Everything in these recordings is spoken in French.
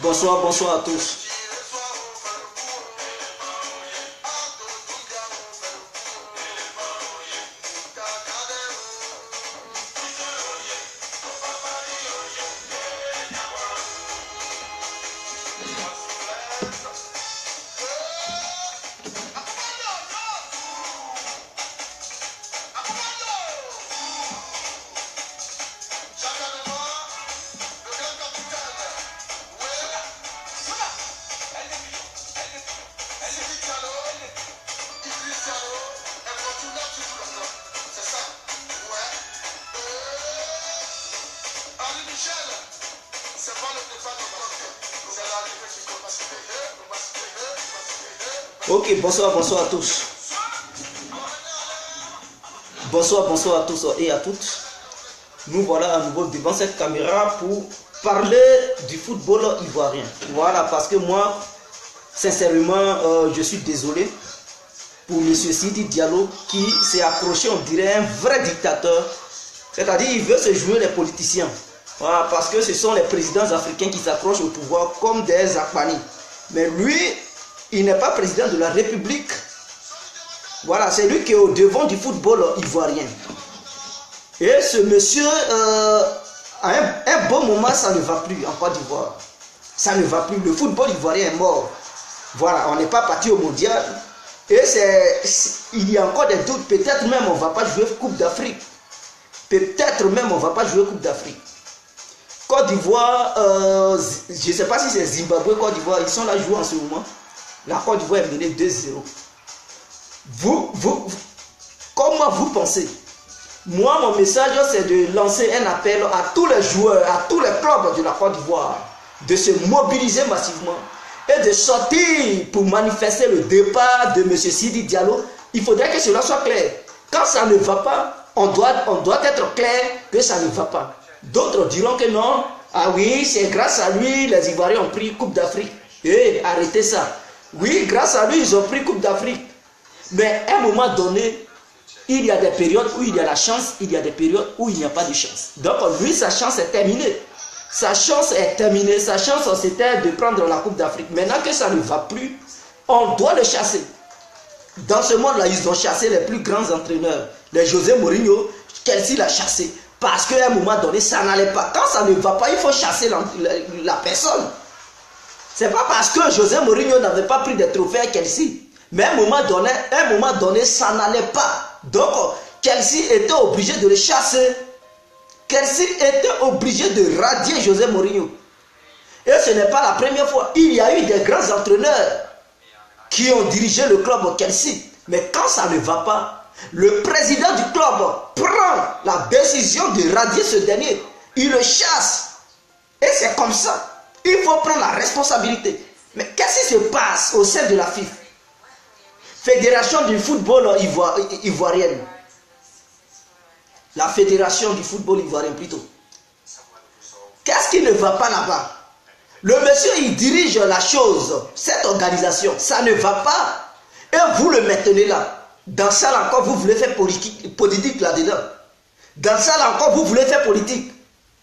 Bonsoir, bonsoir à tous. Ok, bonsoir, bonsoir à tous. Bonsoir, bonsoir à tous et à toutes. Nous voilà à nouveau devant cette caméra pour parler du football ivoirien. Voilà, parce que moi, sincèrement, je suis désolé pour M. Sidi Diallo qui s'est accroché, on dirait, un vrai dictateur. C'est-à-dire, il veut se jouer les politiciens. Voilà, parce que ce sont les présidents africains qui s'accrochent au pouvoir comme des Akbani. Mais lui, il n'est pas président de la République. Voilà, c'est lui qui est au devant du football ivoirien. Et ce monsieur, à un bon moment, ça ne va plus en Côte d'Ivoire. Ça ne va plus. Le football ivoirien est mort. Voilà, on n'est pas parti au mondial. Et il y a encore des doutes. Peut-être même on ne va pas jouer Coupe d'Afrique. Peut-être même on ne va pas jouer Coupe d'Afrique. Côte d'Ivoire, je ne sais pas si c'est Zimbabwe, Côte d'Ivoire, ils sont là joués en ce moment. La Côte d'Ivoire est menée 2-0. Comment vous pensez Moi, mon message, c'est de lancer un appel à tous les joueurs, à tous les clubs de la Côte d'Ivoire, de se mobiliser massivement et de sortir pour manifester le départ de M. Sidi Diallo. Il faudrait que cela soit clair. Quand ça ne va pas, on doit être clair que ça ne va pas. D'autres diront que non. Ah oui, c'est grâce à lui, les Ivoiriens ont pris Coupe d'Afrique. Arrêtez ça. Oui, grâce à lui, ils ont pris Coupe d'Afrique. Mais à un moment donné, il y a des périodes où il y a la chance, il y a des périodes où il n'y a pas de chance. Donc lui, sa chance est terminée. Sa chance est terminée. Sa chance, c'était de prendre la Coupe d'Afrique. Maintenant que ça ne va plus, on doit le chasser. Dans ce monde-là, ils ont chassé les plus grands entraîneurs. Les José Mourinho, Chelsea l'a chassé. Parce qu'à un moment donné, ça n'allait pas. Quand ça ne va pas, il faut chasser la personne. Ce n'est pas parce que José Mourinho n'avait pas pris de trophées à Chelsea. Mais à un moment donné, ça n'allait pas. Donc, Chelsea était obligé de le chasser. Chelsea était obligé de radier José Mourinho. Et ce n'est pas la première fois. Il y a eu des grands entraîneurs qui ont dirigé le club au Chelsea. Mais quand ça ne va pas, le président du club prend la décision de radier ce dernier. Il le chasse. Et c'est comme ça. Il faut prendre la responsabilité. Mais qu'est-ce qui se passe au sein de la FIFA? Fédération du football ivoirienne. La fédération du football ivoirien plutôt. Qu'est-ce qui ne va pas là-bas? Le monsieur, il dirige la chose, cette organisation. Ça ne va pas. Et vous le maintenez là. Dans ça là encore, vous voulez faire politique là-dedans. Dans ça là encore, vous voulez faire politique.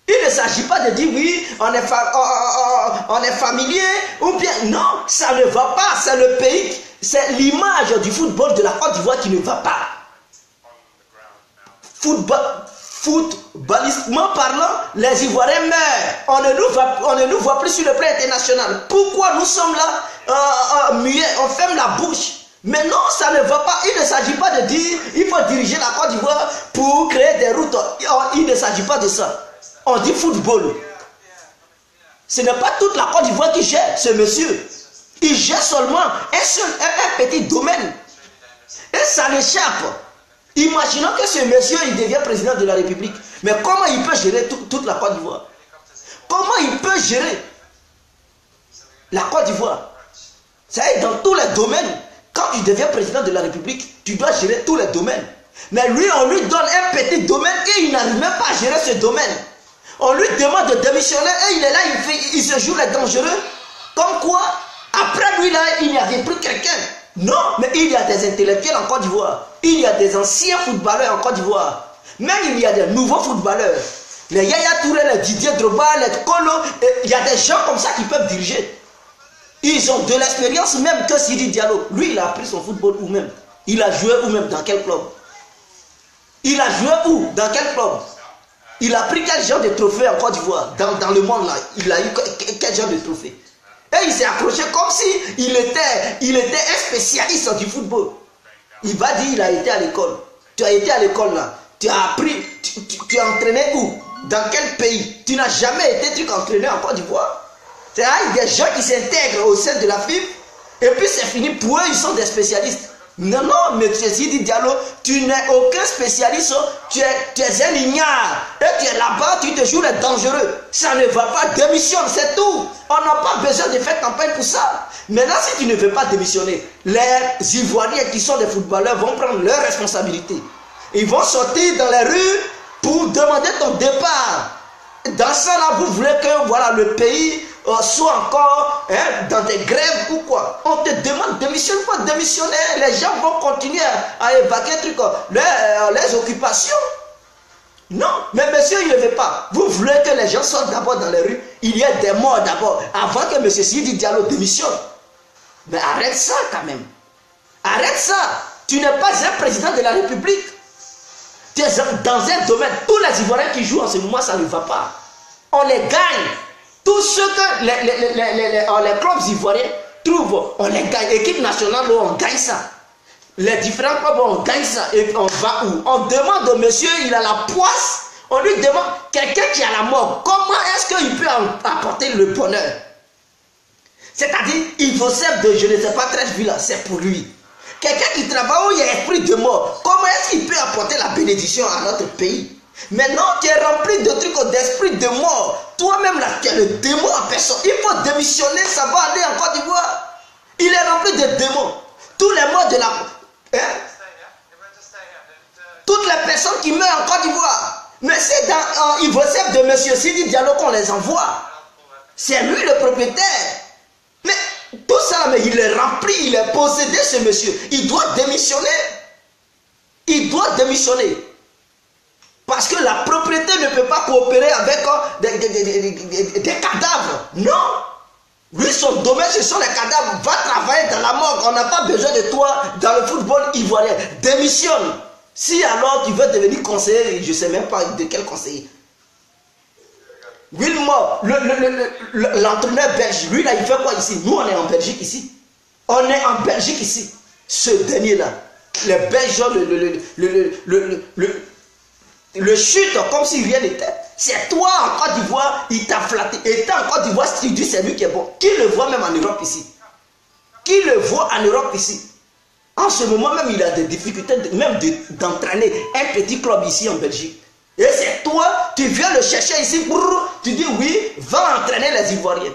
Il ne s'agit pas de dire oui, on est familier ou bien non, ça ne va pas. C'est le pays, c'est l'image du football de la Côte d'Ivoire qui ne va pas. Footballistiquement parlant, les Ivoiriens meurent. On ne nous voit plus sur le plan international. Pourquoi nous sommes là muets, on ferme la bouche? Mais non, ça ne va pas. Il ne s'agit pas de dire il faut diriger la Côte d'Ivoire pour créer des routes. Il ne s'agit pas de ça. On dit football. Ce n'est pas toute la Côte d'Ivoire qui gère ce monsieur. Il gère seulement un petit domaine. Et ça l'échappe. Imaginons que ce monsieur, il devient président de la République. Mais comment il peut gérer toute la Côte d'Ivoire? Comment il peut gérer la Côte d'Ivoire? C'est dans tous les domaines. Quand tu deviens président de la République, tu dois gérer tous les domaines. Mais lui, on lui donne un petit domaine et il n'arrive même pas à gérer ce domaine. On lui demande de démissionner et il est là, il se joue les dangereux. Comme quoi, après lui là, il n'y avait plus quelqu'un. Non, mais il y a des intellectuels en Côte d'Ivoire. Il y a des anciens footballeurs en Côte d'Ivoire. Même il y a des nouveaux footballeurs. Les Yaya Touré, les Didier Drogba, les Kolo. Il y a des gens comme ça qui peuvent diriger. Ils ont de l'expérience même que Sidi Diallo. Lui, il a appris son football où même? Il a joué où même? Dans quel club? Il a joué où? Dans quel club? Il a pris quel genre de trophée en Côte d'Ivoire? Dans le monde là, il a eu quel genre de trophée? Et il s'est accroché comme si il était un spécialiste du football. Il va dire il a été à l'école. Tu as été à l'école là. Tu as appris. Tu as entraîné où? Dans quel pays? Tu n'as jamais été entraîné en Côte d'Ivoire. Il y a des gens qui s'intègrent au sein de la FIFA. Et puis c'est fini. Pour eux, ils sont des spécialistes. Non, non, mais Sidi Diallo, tu n'es aucun spécialiste. Tu es un ignare. Et tu es là-bas, tu te joues les dangereux. Ça ne va pas, démissionne, c'est tout. On n'a pas besoin de faire campagne pour ça. Maintenant, si tu ne veux pas démissionner, les Ivoiriens qui sont des footballeurs vont prendre leurs responsabilités. Ils vont sortir dans les rues pour demander ton départ. Dans ça, là, vous voulez que voilà, le pays soit encore dans des grèves ou quoi? On te demande de démissionner, pas démissionner. Les gens vont continuer à évacuer les occupations. Non, mais monsieur, il ne veut pas. Vous voulez que les gens sortent d'abord dans les rues. Il y a des morts d'abord, avant que monsieur Sidi Diallo démissionne. Mais arrête ça quand même. Arrête ça. Tu n'es pas un président de la République. Tu es dans un domaine. Tous les Ivoiriens qui jouent en ce moment, ça ne va pas. On les gagne. Tout ce que les clubs ivoiriens trouvent, on les gagne. Équipe nationale, on gagne ça. Les différents clubs, on gagne ça. Et on va où? On demande au monsieur, il a la poisse. On lui demande, quelqu'un qui a la mort, comment est-ce qu'il peut apporter le bonheur? C'est-à-dire, il faut de, je ne sais pas, 13 villas, c'est pour lui. Quelqu'un qui travaille où il y a esprit de mort, comment est-ce qu'il peut apporter la bénédiction à notre pays? Maintenant, tu es rempli de trucs, d'esprit de mort. Toi-même, là, tu es le démon en personne. Il faut démissionner, ça va aller en Côte d'Ivoire. Il est rempli de démons. Tous les morts de la... Hein? Toutes les personnes qui meurent en Côte d'Ivoire. Mais c'est dans Ivocep de M. Sidi Diallo qu'on les envoie. C'est lui le propriétaire. Mais tout ça, mais il est rempli, il est possédé, ce monsieur. Il doit démissionner. Il doit démissionner. Parce que la propriété ne peut pas coopérer avec des cadavres. Non. Lui, son domaine, ce sont les cadavres. Va travailler dans la morgue. On n'a pas besoin de toi dans le football ivoirien. Démissionne. Si alors tu veux devenir conseiller, je ne sais même pas de quel conseiller. Wilmore, l'entraîneur belge, lui là, il fait quoi ici? Nous, on est en Belgique ici. On est en Belgique ici. Ce dernier-là, les Belges, le chute comme si rien n'était. C'est toi en Côte d'Ivoire, il t'a flatté. Et toi en Côte d'Ivoire, si tu dis c'est lui qui est bon. Qui le voit même en Europe ici? Qui le voit en Europe ici? En ce moment même, il a des difficultés même d'entraîner un petit club ici en Belgique. Et c'est toi, tu viens le chercher ici pour... Tu dis oui, va entraîner les Ivoiriens.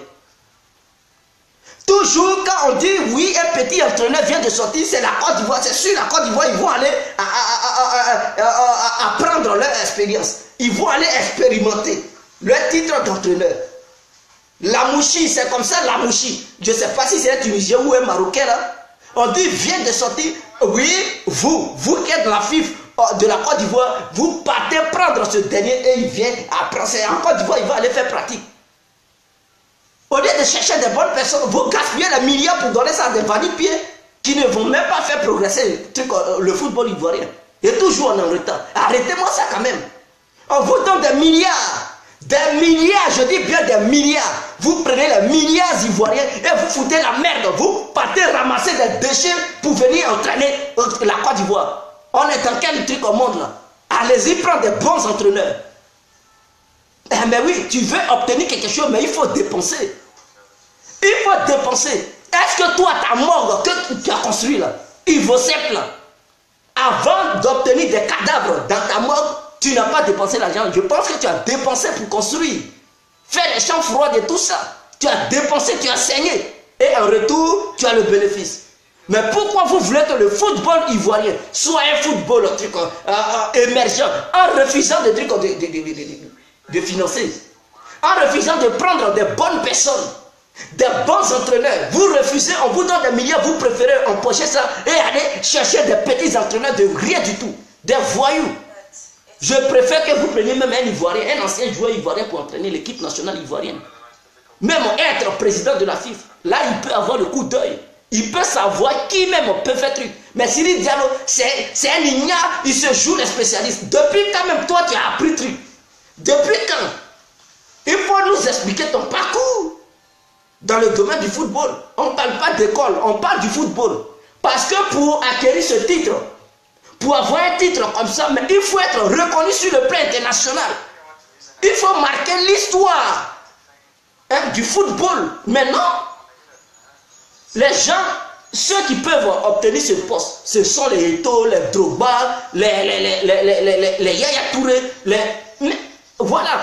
Toujours quand on dit oui, un petit entraîneur vient de sortir, c'est la Côte d'Ivoire. C'est sûr, la Côte d'Ivoire, ils vont aller apprendre leur expérience. Ils vont aller expérimenter leur titre d'entraîneur. La Mouchi, c'est comme ça, la Mouchi. Je ne sais pas si c'est un Tunisien ou un Marocain là. On dit vient de sortir, oui, vous qui êtes la FIF de la Côte d'Ivoire, vous partez prendre ce dernier et il vient apprendre. En Côte d'Ivoire, il va aller faire pratique. Au lieu de chercher des bonnes personnes, vous gaspillez les milliards pour donner ça à des valipiers qui ne vont même pas faire progresser le football ivoirien. Et toujours on est en retard. Arrêtez-moi ça quand même. On vous donne des milliards. Des milliards, je dis bien des milliards. Vous prenez les milliards ivoiriens et vous foutez la merde. Vous partez ramasser des déchets pour venir entraîner la Côte d'Ivoire. On est dans quel truc au monde là? Allez-y, prendre des bons entraîneurs. Eh mais oui, tu veux obtenir quelque chose, mais il faut dépenser. Il faut dépenser. Est-ce que toi, ta morgue que tu as construit là, Ivocep là, avant d'obtenir des cadavres dans ta morgue, tu n'as pas dépensé l'argent. Je pense que tu as dépensé pour construire. Faire les champs froids et tout ça. Tu as dépensé, tu as saigné. Et en retour, tu as le bénéfice. Mais pourquoi vous voulez que le football ivoirien soit un football émergent en refusant des trucs de financer, en refusant de prendre des bonnes personnes, des bons entraîneurs? Vous refusez, on vous donne des milliards, vous préférez empocher ça et aller chercher des petits entraîneurs de rien du tout, des voyous. Je préfère que vous preniez même un Ivoirien, un ancien joueur ivoirien pour entraîner l'équipe nationale ivoirienne. Même être président de la FIFA, là il peut avoir le coup d'œil. Il peut savoir qui même peut faire truc. Mais Sidi Diallo, c'est un ignare, il se joue les spécialistes. Depuis quand même toi tu as appris truc? Depuis quand? Il faut nous expliquer ton parcours dans le domaine du football. On ne parle pas d'école, on parle du football. Parce que pour acquérir ce titre, pour avoir un titre comme ça, mais il faut être reconnu sur le plan international. Il faut marquer l'histoire du football. Maintenant, les gens, ceux qui peuvent obtenir ce poste, ce sont les Eto'o, les Drogba, les Yaya Touré, voilà,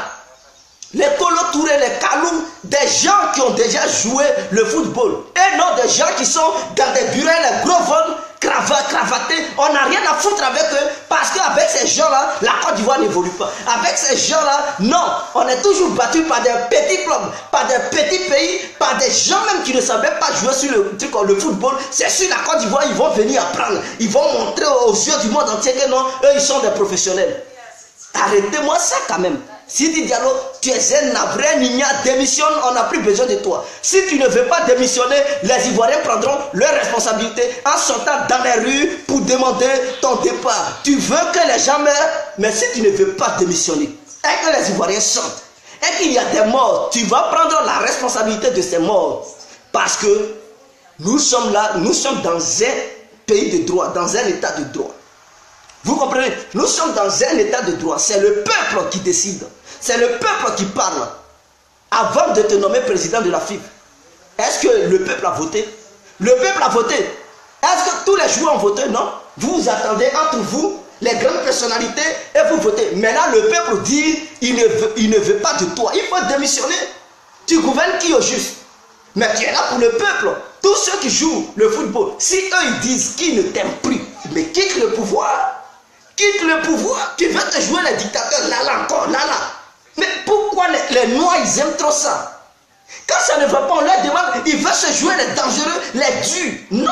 les Kolo Touré, les Kaloum, des gens qui ont déjà joué le football. Et non des gens qui sont dans des bureaux, les gros vols, cravatés. On n'a rien à foutre avec eux parce qu'avec ces gens-là, la Côte d'Ivoire n'évolue pas. Avec ces gens-là, non, on est toujours battu par des petits clubs, par des petits pays, par des gens même qui ne savaient pas jouer sur le football. C'est sur la Côte d'Ivoire, ils vont venir apprendre. Ils vont montrer aux yeux du monde entier que non, eux, ils sont des professionnels. Arrêtez-moi ça quand même. Sidi Diallo, tu es un navré, ignare, démissionne, on n'a plus besoin de toi. Si tu ne veux pas démissionner, les Ivoiriens prendront leurs responsabilités en sortant dans les rues pour demander ton départ. Tu veux que les gens meurent, mais si tu ne veux pas démissionner, et que les Ivoiriens sortent, et qu'il y a des morts, tu vas prendre la responsabilité de ces morts. Parce que nous sommes là, nous sommes dans un pays de droit, dans un état de droit. Vous comprenez? Nous sommes dans un état de droit. C'est le peuple qui décide. C'est le peuple qui parle. Avant de te nommer président de la FIFA, est-ce que le peuple a voté? Le peuple a voté. Est-ce que tous les joueurs ont voté? Non. Vous vous attendez entre vous les grandes personnalités, et vous votez. Maintenant, le peuple dit, il ne veut pas de toi. Il faut démissionner. Tu gouvernes qui au juste? Mais tu es là pour le peuple. Tous ceux qui jouent le football, si eux ils disent qu'ils ne t'aiment plus, mais quitte le pouvoir. Quitte le pouvoir. Tu veux te jouer les dictateurs, là encore, là. Mais pourquoi les Noirs, ils aiment trop ça? Quand ça ne va pas, on leur demande, ils veulent se jouer les dangereux, les durs. Non.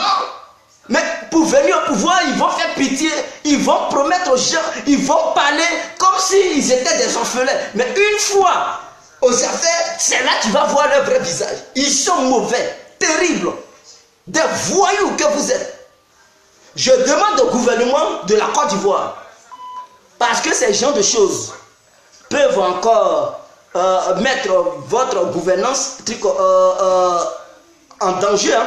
Mais pour venir au pouvoir, ils vont faire pitié, ils vont promettre aux gens, ils vont parler comme s'ils étaient des orphelins. Mais une fois aux affaires, c'est là que tu vas voir leur vrai visage. Ils sont mauvais, terribles, des voyous que vous êtes. Je demande au gouvernement de la Côte d'Ivoire, parce que ces genres de choses peuvent encore mettre votre gouvernance en danger. Hein.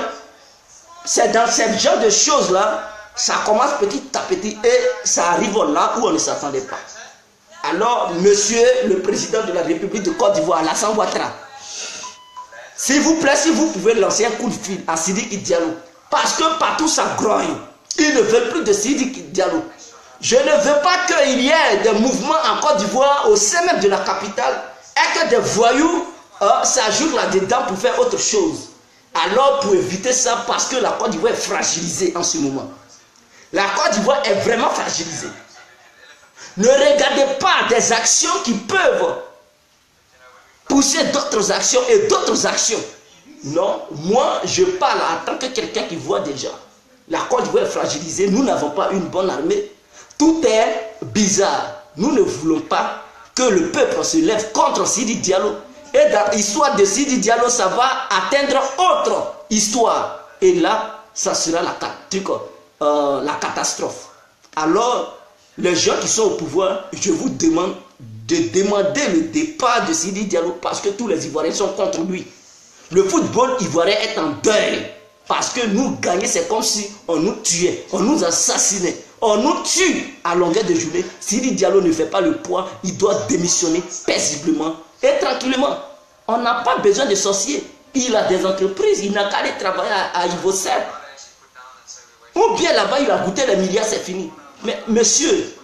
C'est dans ce genre de choses-là, ça commence petit à petit et ça arrive là où on ne s'attendait pas. Alors, monsieur le président de la République de Côte d'Ivoire, Alassane Ouattara, s'il vous plaît, si vous pouvez lancer un coup de fil à Sidiki Diallo, parce que partout ça grogne, ils ne veulent plus de Sidiki Diallo. Je ne veux pas qu'il y ait des mouvements en Côte d'Ivoire au sein même de la capitale et que des voyous s'ajoutent là-dedans pour faire autre chose. Alors, pour éviter ça, parce que la Côte d'Ivoire est fragilisée en ce moment. La Côte d'Ivoire est vraiment fragilisée. Ne regardez pas des actions qui peuvent pousser d'autres actions et d'autres actions. Non, moi, je parle en tant que quelqu'un qui voit déjà. La Côte d'Ivoire est fragilisée, nous n'avons pas une bonne armée. Tout est bizarre. Nous ne voulons pas que le peuple se lève contre Sidi Diallo. Et dans l'histoire de Sidi Diallo, ça va atteindre autre histoire. Et là, ça sera la catastrophe. Alors, les gens qui sont au pouvoir, je vous demande de demander le départ de Sidi Diallo parce que tous les Ivoiriens sont contre lui. Le football ivoirien est en deuil. Parce que nous gagner, c'est comme si on nous tuait, on nous assassinait, on nous tue à longueur de journée. Sidi Diallo ne fait pas le poids, il doit démissionner paisiblement et tranquillement. On n'a pas besoin de sorciers. Il a des entreprises, il n'a qu'à aller travailler à Ivocel. Ou bien là-bas, il a goûté les milliards, c'est fini. Mais monsieur,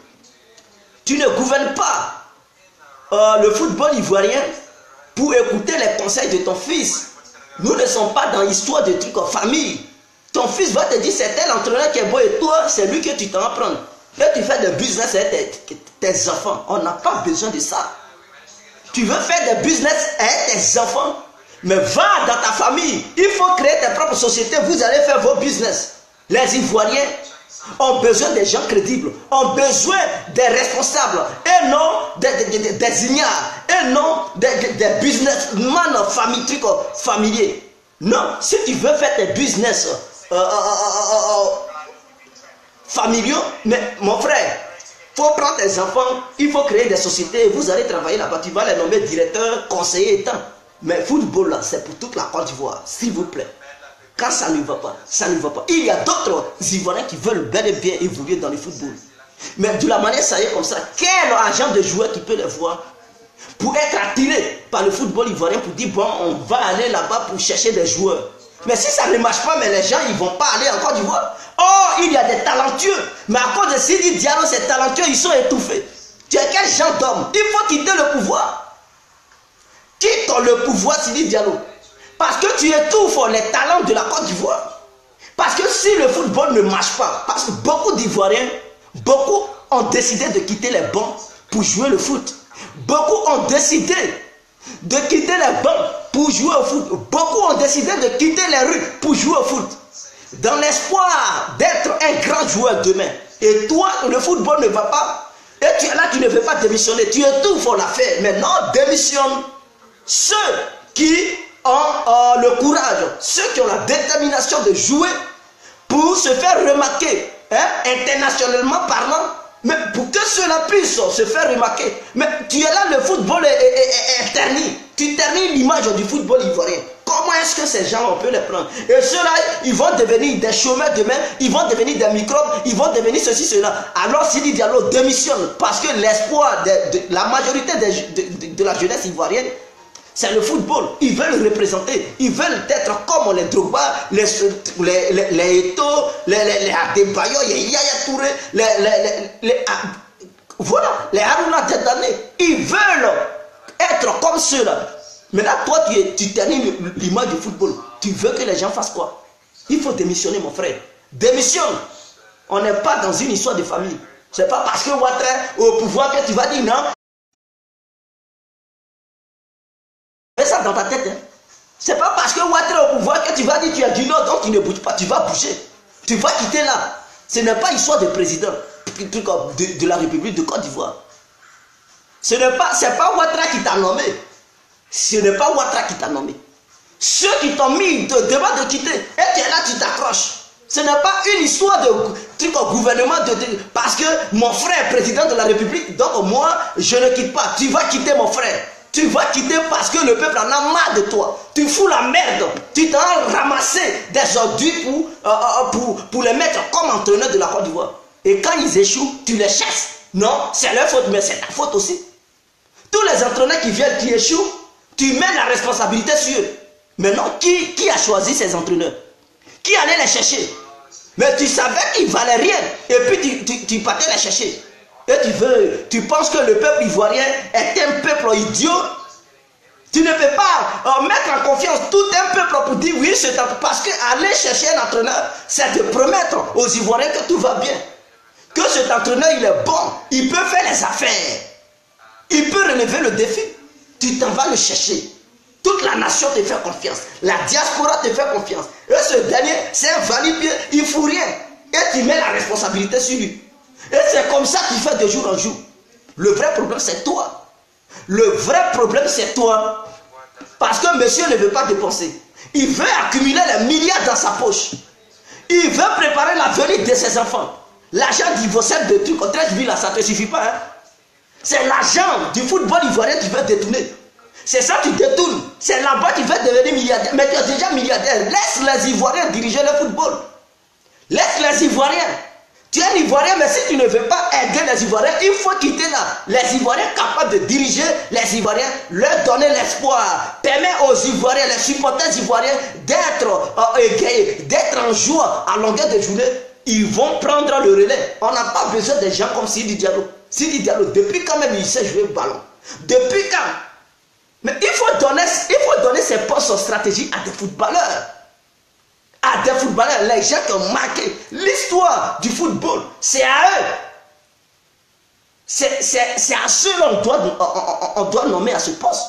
tu ne gouvernes pas le football ivoirien pour écouter les conseils de ton fils. Nous ne sommes pas dans l'histoire de trucs en famille. Ton fils va te dire c'est tel entraîneur qui est beau et toi, c'est lui que tu t'en prends. Et tu fais des business avec tes enfants. On n'a pas besoin de ça. Tu veux faire des business avec tes enfants, mais va dans ta famille. Il faut créer tes propres sociétés. Vous allez faire vos business. Les Ivoiriens ont besoin des gens crédibles, ont besoin des responsables et non des ignares, et non des businessmen familiers. Non, si tu veux faire tes business familiaux, mais mon frère, il faut prendre tes enfants, il faut créer des sociétés, et vous allez travailler là-bas, tu vas les nommer directeurs, conseillers et tant. Mais football là, c'est pour toute la Côte d'Ivoire, s'il vous plaît. Quand ça ne va pas, ça ne va pas. Il y a d'autres Ivoiriens qui veulent bel et bien évoluer dans le football. Mais de la manière, ça y est comme ça, quel agent de joueur qui peut les voir pour être attiré par le football ivoirien pour dire, bon, on va aller là-bas pour chercher des joueurs. Mais si ça ne marche pas, mais les gens, ils ne vont pas aller en Côte d'Ivoire. Oh, il y a des talentueux. Mais à cause de Sidi Diallo, ces talentueux, ils sont étouffés. Tu es quel genre d'homme? Il faut quitter le pouvoir. Quitte le pouvoir, Sidi Diallo. Parce que tu étouffes les talents de la Côte d'Ivoire. Parce que si le football ne marche pas, parce que beaucoup d'Ivoiriens, beaucoup ont décidé de quitter les bancs pour jouer le foot. Beaucoup ont décidé de quitter les bancs pour jouer au foot. Beaucoup ont décidé de quitter les rues pour jouer au foot. Dans l'espoir d'être un grand joueur demain. Et toi, le football ne va pas. Et tu es là, tu ne veux pas démissionner. Tu étouffes l'affaire. Mais non, démissionne. Ceux qui ont le courage, ceux qui ont la détermination de jouer pour se faire remarquer, internationalement parlant, mais pour que cela puisse se faire remarquer. Mais tu es là, le football est terni. Tu ternis l'image du football ivoirien. Comment est-ce que ces gens, on peut les prendre? Et ceux-là, ils vont devenir des chômeurs demain, ils vont devenir des microbes, ils vont devenir ceci, cela. Alors Sidi Diallo démissionne parce que l'espoir de la majorité de la jeunesse ivoirienne, C'est le football. Ils veulent le représenter. Ils veulent être comme les Drogba, les Eto'o, les Adebayo, les Yaya Touré, voilà, les Haruna Djedane. Ils veulent être comme ceux-là. Mais là, toi, tu termines l'image du football. Tu veux que les gens fassent quoi? Il faut démissionner, mon frère. Démissionne. On n'est pas dans une histoire de famille. Ce n'est pas parce que Ouattara est au pouvoir que tu vas dire non. Mets ça dans ta tête. Hein. Ce n'est pas parce que Ouattara est au pouvoir que tu vas dire tu as dit non, donc tu ne bouges pas. Tu vas bouger. Tu vas quitter là. Ce n'est pas histoire de président de la République de Côte d'Ivoire. Ce n'est pas Ouattara qui t'a nommé. Ce n'est pas Ouattara qui t'a nommé. Ceux qui t'ont mis te demandent de quitter. Et tu es là, tu t'accroches. Ce n'est pas une histoire de truc au gouvernement parce que mon frère est président de la République, donc moi, je ne quitte pas. Tu vas quitter mon frère. Tu vas quitter parce que le peuple en a marre de toi. Tu fous la merde. Tu t'en ramasser des ordures pour les mettre comme entraîneur de la Côte d'Ivoire. Et quand ils échouent, tu les chasses. Non, c'est leur faute, mais c'est ta faute aussi. Tous les entraîneurs qui viennent, qui échouent, tu mets la responsabilité sur eux. Maintenant, qui a choisi ces entraîneurs? Qui allait les chercher? Mais tu savais qu'ils ne valaient rien. Et puis tu partais les chercher. Et tu penses que le peuple ivoirien est un peuple idiot? Tu ne peux pas mettre en confiance tout un peuple pour dire oui, c'est parce qu'aller chercher un entraîneur, c'est de promettre aux Ivoiriens que tout va bien. Que cet entraîneur, il est bon. Il peut faire les affaires. Il peut relever le défi. Tu t'en vas le chercher. Toute la nation te fait confiance. La diaspora te fait confiance. Et ce dernier, c'est un valipier, il ne fout rien. Et tu mets la responsabilité sur lui. Et c'est comme ça qu'il fait de jour en jour. Le vrai problème, c'est toi. Le vrai problème, c'est toi. Parce que monsieur ne veut pas dépenser. Il veut accumuler les milliards dans sa poche. Il veut préparer l'avenir de ses enfants. L'argent divorcé de trucs, 13 000, ça ne te suffit pas. Hein? C'est l'argent du football ivoirien que tu veux détourner. C'est ça que tu détournes. C'est là-bas que tu veux devenir milliardaire. Mais tu es déjà milliardaire. Laisse les Ivoiriens diriger le football. Laisse les Ivoiriens. Tu es un Ivoirien, mais si tu ne veux pas aider les Ivoiriens, il faut quitter là. Les Ivoiriens capables de diriger les Ivoiriens, leur donner l'espoir. Permet aux Ivoiriens, les supporters ivoiriens, d'être en joie à longueur de journée. Ils vont prendre le relais. On n'a pas besoin de gens comme Sidi Diallo. Sidi Diallo, depuis quand même il sait jouer le ballon? Depuis quand? Mais il faut donner ses postes stratégiques à des footballeurs. À des footballeurs, les gens qui ont marqué l'histoire du football. C'est à eux. C'est à ceux-là qu'on doit nommer à ce poste.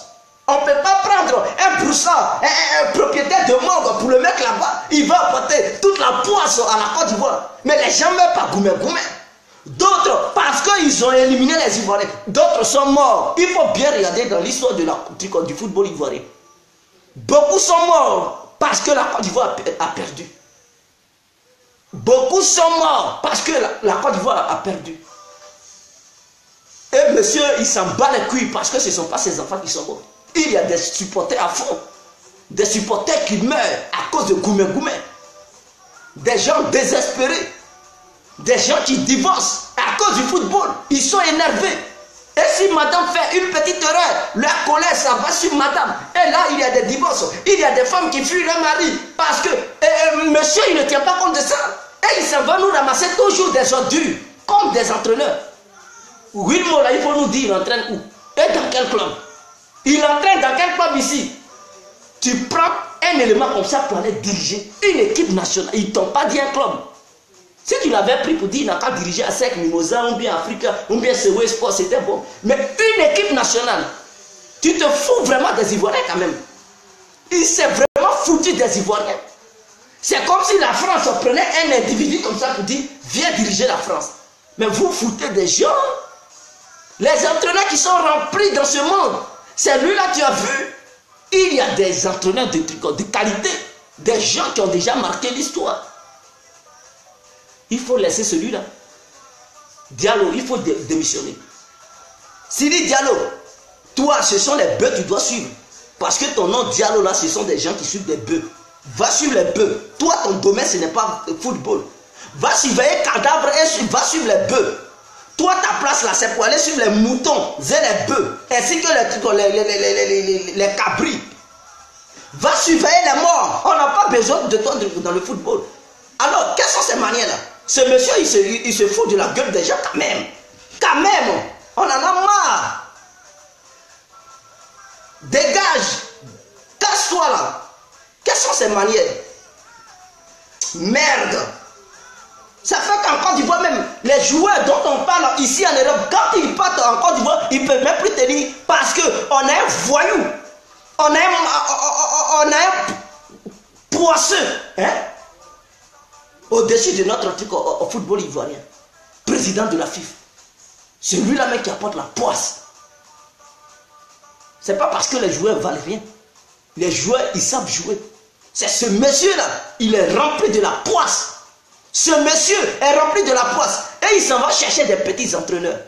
On ne peut pas prendre un broussard, un propriétaire de morgue pour le mettre là-bas. Il va apporter toute la poisse à la Côte d'Ivoire. Mais les gens ne meurent pas goumé. D'autres, parce qu'ils ont éliminé les Ivoiriens, d'autres sont morts. Il faut bien regarder dans l'histoire du football ivoirien. Beaucoup sont morts parce que la Côte d'Ivoire a perdu. Beaucoup sont morts parce que la Côte d'Ivoire a perdu. Et monsieur, il s'en bat les couilles parce que ce ne sont pas ses enfants qui sont morts. Il y a des supporters à fond. Des supporters qui meurent à cause de Goumé. Des gens désespérés. Des gens qui divorcent à cause du football. Ils sont énervés. Et si madame fait une petite erreur, leur colère, ça va sur madame. Et là, il y a des divorces. Il y a des femmes qui fuient leur mari. Parce que monsieur, il ne tient pas compte de ça. Et il s'en va nous ramasser toujours des ordures. Comme des entraîneurs. Wilmo, là, il faut nous dire, il entraîne où? Et dans quel club? Il entraîne dans quel club ici? Tu prends un élément comme ça pour aller diriger une équipe nationale. Ils ne t'ont pas dit un club. Si tu l'avais pris pour dire, il n'a qu'à diriger à Sec Mimosa, ou bien Africa, ou bien Sewe Sport, c'était bon. Mais une équipe nationale, tu te fous vraiment des Ivoiriens quand même. Il s'est vraiment foutu des Ivoiriens. C'est comme si la France prenait un individu comme ça pour dire, viens diriger la France. Mais vous foutez des gens. Les entraîneurs qui sont remplis dans ce monde, c'est lui-là tu as vu. Il y a des entraîneurs de qualité, des gens qui ont déjà marqué l'histoire. Il faut laisser celui-là. Diallo, il faut démissionner. Sidi Diallo, toi, ce sont les bœufs que tu dois suivre. Parce que ton nom Diallo, là, ce sont des gens qui suivent des bœufs. Va suivre les bœufs. Toi, ton domaine, ce n'est pas le football. Va surveiller cadavre et va suivre les bœufs. Toi, ta place là, c'est pour aller suivre les moutons et les bœufs, ainsi que les cabris. Va surveiller les morts. On n'a pas besoin de toi dans le football. Alors, quelles sont ces manières-là? Ce monsieur, il se fout de la gueule des gens quand même. Quand même, on en a marre. Dégage. Casse-toi là. Quelles sont ces manières? Merde. Ça fait qu'en Côte d'Ivoire même, les joueurs dont on parle ici en Europe, quand ils partent en Côte d'Ivoire, ils ne peuvent même plus tenir parce qu'on est un voyou. On est un poisseux. Hein? Au-dessus de notre truc au football ivoirien. Président de la FIFA. C'est lui-là même qui apporte la poisse. C'est pas parce que les joueurs valent rien. Les joueurs, ils savent jouer. C'est ce monsieur-là, il est rempli de la poisse. Ce monsieur est rempli de la poisse. Et il s'en va chercher des petits entraîneurs.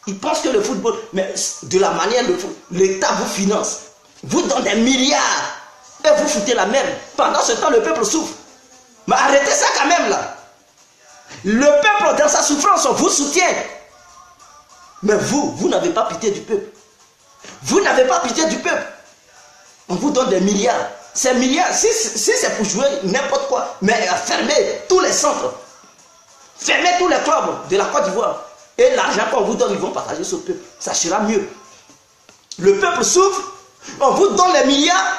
Il pense que le football, mais de la manière, l'État vous finance. Vous donne des milliards. Et vous foutez la merde. Pendant ce temps, le peuple souffre. Mais arrêtez ça quand même là. Le peuple dans sa souffrance vous soutient. Mais vous n'avez pas pitié du peuple. Vous n'avez pas pitié du peuple. On vous donne des milliards. Ces milliards, si c'est pour jouer n'importe quoi, mais fermez tous les centres. Fermez tous les clubs de la Côte d'Ivoire. Et l'argent qu'on vous donne, ils vont partager sur le peuple. Ça sera mieux. Le peuple souffre, on vous donne les milliards.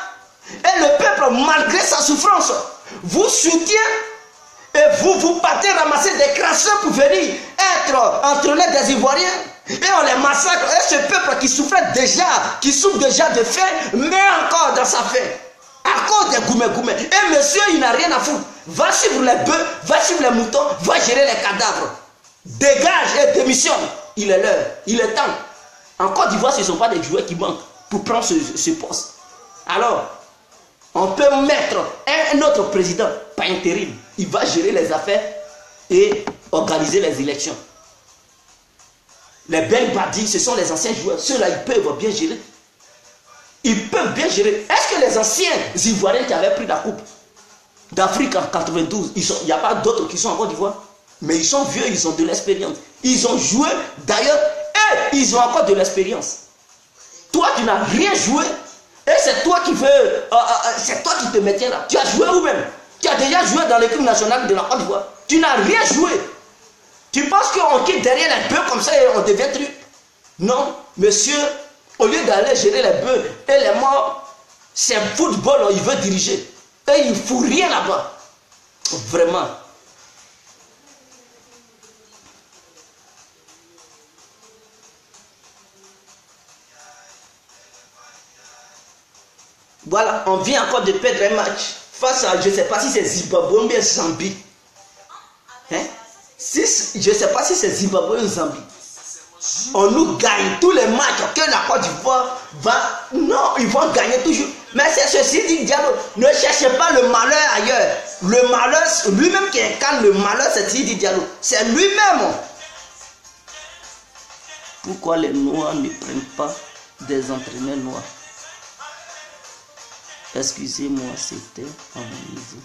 Et le peuple, malgré sa souffrance, vous soutient. Et vous partez ramasser des crasseurs pour venir être entraîneurs des Ivoiriens. Et on les massacre. Et ce peuple qui souffrait déjà, qui souffre déjà de faim, met encore dans sa faim. À cause des goumets. Et monsieur, il n'a rien à foutre. Va suivre les bœufs, va suivre les moutons, va gérer les cadavres. Dégage et démissionne. Il est l'heure, il est temps. En Côte d'Ivoire, ce ne sont pas des joueurs qui manquent pour prendre ce poste. Alors, on peut mettre un autre président, pas intérim. Il va gérer les affaires et organiser les élections. Les Ben Badi, ce sont les anciens joueurs. Ceux-là, ils peuvent bien gérer. Ils peuvent bien gérer. Est-ce que les anciens Ivoiriens qui avaient pris la coupe d'Afrique en 92, il n'y a pas d'autres qui sont en Côte d'Ivoire? Mais ils sont vieux, ils ont de l'expérience. Ils ont joué, d'ailleurs, et ils ont encore de l'expérience. Toi, tu n'as rien joué. Et c'est toi qui veux, c'est toi qui te maintiens là. Tu as joué où même? Tu as déjà joué dans l'équipe nationale de la Côte d'Ivoire. Tu n'as rien joué. Tu penses qu'on quitte derrière les bœufs comme ça et on devient truc? Non, monsieur, au lieu d'aller gérer les bœufs et les morts, c'est un football, il veut diriger. Et il ne fout rien là-bas. Vraiment. Voilà, on vient encore de perdre un match face à, je ne sais pas si c'est Zimbabwe ou bien Zambie. Hein? Je ne sais pas si c'est Zimbabwe ou Zambie. On nous gagne tous les matchs que la Côte d'Ivoire va... Non, ils vont gagner toujours. Mais c'est ceci dit Diallo. Ne cherchez pas le malheur ailleurs. Le malheur, lui-même qui incarne le malheur, c'est Sidi Diallo. C'est lui-même. Pourquoi les Noirs ne prennent pas des entraîneurs noirs? Excusez-moi, c'était à mon niveau.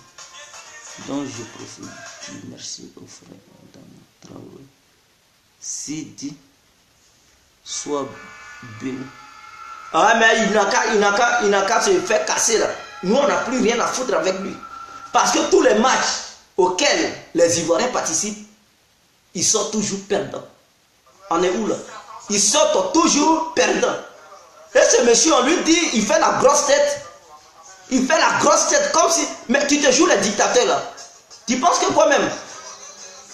Donc je profite. Merci au frère Traoré. Sidi, sois béni. Ah mais il n'a qu'à se faire casser là. Nous on n'a plus rien à foutre avec lui. Parce que tous les matchs auxquels les Ivoiriens participent, ils sont toujours perdants. On est où là? Ils sortent toujours perdants. Et ce monsieur, on lui dit, il fait la grosse tête. Il fait la grosse tête comme si... Mais tu te joues les dictateurs là. Tu penses que quoi même?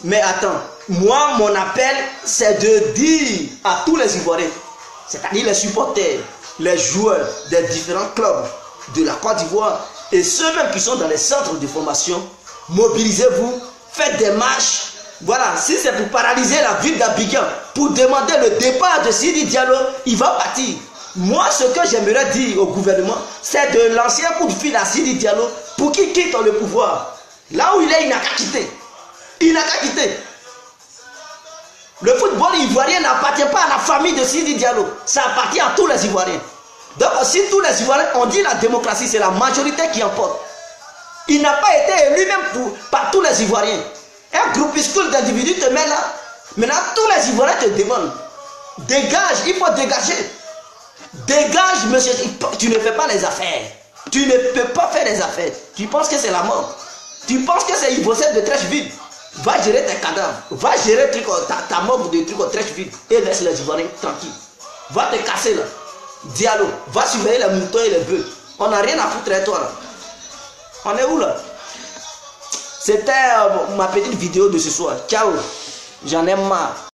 Mais attends, moi mon appel c'est de dire à tous les Ivoiriens, c'est-à-dire les supporters, les joueurs des différents clubs de la Côte d'Ivoire et ceux-mêmes qui sont dans les centres de formation, mobilisez-vous, faites des marches. Voilà, si c'est pour paralyser la ville d'Abidjan, pour demander le départ de Sidi Diallo, il va partir. Moi, ce que j'aimerais dire au gouvernement, c'est de lancer un coup de fil à Sidi Diallo pour qu'il quitte le pouvoir. Là où il est, il n'a qu'à quitter. Il n'a qu'à quitter. Le football ivoirien n'appartient pas à la famille de Sidi Diallo. Ça appartient à tous les Ivoiriens. Donc, si tous les Ivoiriens, on dit la démocratie, c'est la majorité qui emporte. Il n'a pas été élu même par tous les Ivoiriens. Un groupuscule d'individus te met là Maintenant, tous les Ivoiriens te demandent, dégage, il faut dégager. Dégage, monsieur, tu ne fais pas les affaires. Tu ne peux pas faire les affaires. Tu penses que c'est la mort. Tu penses que c'est Ivocet de Trècheville. Va gérer tes cadavres. Va gérer ta mort de trucs au Trècheville. Et laisse les Ivoiriens tranquilles. Va te casser là. Diallo. Va surveiller les moutons et les bœufs. On n'a rien à foutre avec toi là. On est où là? C'était ma petite vidéo de ce soir. Ciao. J'en ai marre.